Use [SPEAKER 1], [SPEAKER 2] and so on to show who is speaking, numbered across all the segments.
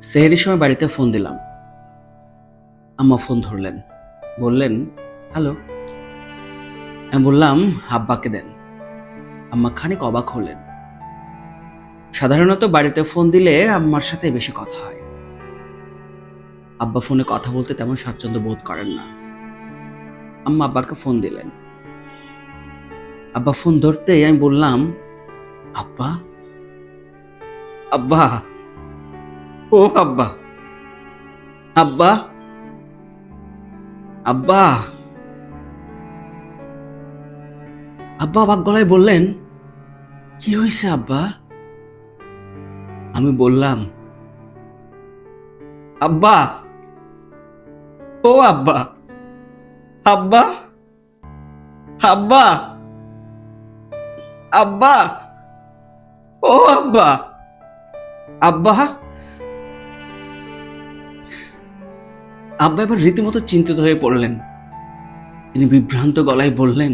[SPEAKER 1] সেহরির সময় বাড়িতে ফোন দিলাম। আম্মা ফোন ধরলেন, বললেন হ্যালো। আমি বললাম আব্বাকে দেন। আম্মা খানিক অবাক হলেন। সাধারণত বাড়িতে ফোন দিলে আম্মার সাথে বেশি কথা হয়। আব্বা ফোনে কথা বলতে তেমন স্বাচ্ছন্দ্য বোধ করেন না। আম্মা আব্বাকে ফোন দিলেন। আব্বা ফোন ধরতেই আমি বললাম, আব্বা, আব্বা, ও আব্বা, আব্বা, আব্বা। আব্বা অবাক গলায় বললেন, কি হয়েছে আব্বা? আমি বললাম, আব্বা, ও আব্বা, আব্বা, আব্বা, আব্বা, ও আব্বা, আব্বা। আব্বা এবার রীতিমতো চিন্তিত হয়ে পড়লেন। তিনি বিভ্রান্ত গলায় বললেন,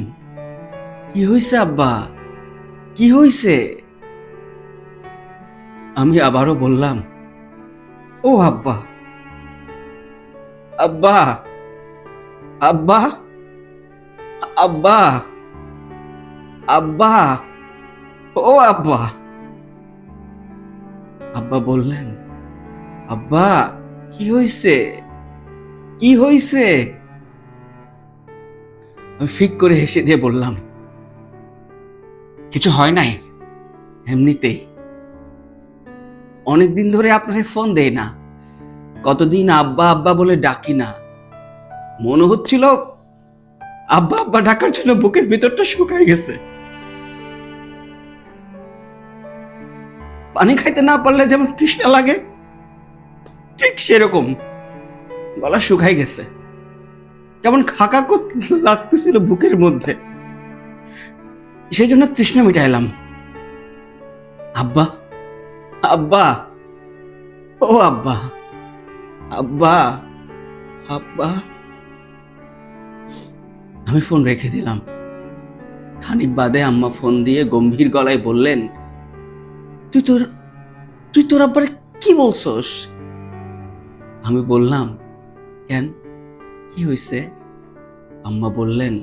[SPEAKER 1] কি হয়েছে আব্বা, কি হয়েছে? আমি আবারও বললাম, ও আব্বা, আব্বা, আব্বা, আব্বা, আব্বা, ও আব্বা। আব্বা বললেন, আব্বা, কি হয়েছে, কি হয়েছে? আমি ফিক করে হেসে দিয়ে বললাম, কিছু হয় নাই, এমনিতেই। অনেকদিন ধরে আপনার ফোন দেই না, কতদিন আব্বা আব্বা বলে ডাকি না। মনে হচ্ছিল আব্বা আব্বা ডাকার জন্য বুকের ভিতরটা শুকায় গেছে। পানি খাইতে না পারলে যেমন তৃষ্ণা লাগে, ঠিক সেরকম গলা শুকায় গেছে। কেমন খাকা লাগতেছিল বুকের মধ্যে। সেই জন্য তৃষ্ণা মিটাইলাম। আব্বা, আব্বা, ও আব্বা, আব্বা, আব্বা। আমি ফোন রেখে দিলাম। খানিক বাদে আম্মা ফোন দিয়ে গম্ভীর গলায় বললেন, তুই তোর তুই তোর আব্বারে কি বলছস? আমি বললাম, কেন, কি হয়েছে? আম্মা বললেন,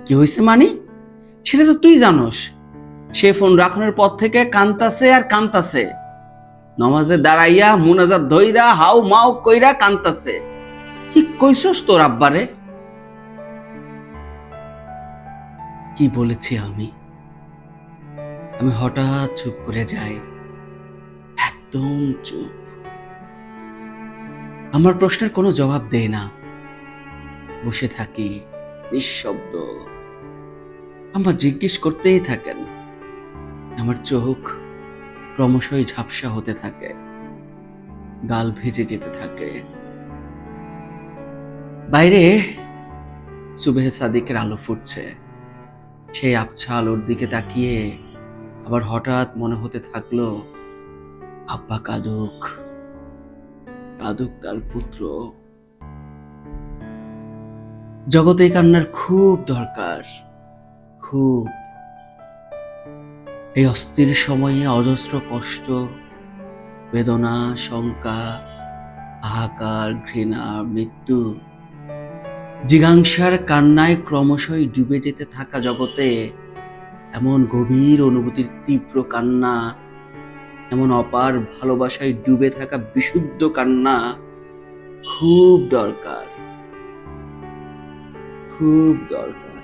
[SPEAKER 1] কি হয়েছে মানে? সেটা তো তুই জানোস। সে ফোন রাখানোর পর থেকে কান্তাছে আর কান্তাছে। নমাজে দাঁড়াইয়া মুনাজাত ধইরা হাউ মাউ কইরা কান্তাছে। কি কইছস তোর আব্বারে? কি বলেছি আমি? আমি হঠাৎ চুপ করে যাই, একদম চুপ। আমার প্রশ্নের কোনো জবাব দেয় না। বসে থাকি নিঃশব্দ। আমার জিজ্ঞেস করতেই থাকেন। আমার চোখ ক্রমশই ঝাপসা হতে থাকে, গাল ভেজে যেতে থাকে। বাইরে সুবেহ সাদিকের আলো ফুটছে। সেই আবছা আলোর দিকে তাকিয়ে আবার হঠাৎ মনে হতে থাকলো, আব্বা কাঁদুক, কাঁদুক তার পুত্র। জগতে এই কান্নার খুব দরকার, খুব। এই অস্থির সময়ে অজস্র কষ্ট, বেদনা, শঙ্কা, হাহাকার, ঘৃণা, মৃত্যু, জিজ্ঞাসার কান্নায় ক্রমশই ডুবে যেতে থাকা জগতে এমন গভীর অনুভূতির তীব্র কান্না, এমন অপার ভালোবাসায় ডুবে থাকা বিশুদ্ধ কান্না খুব দরকার, খুব দরকার।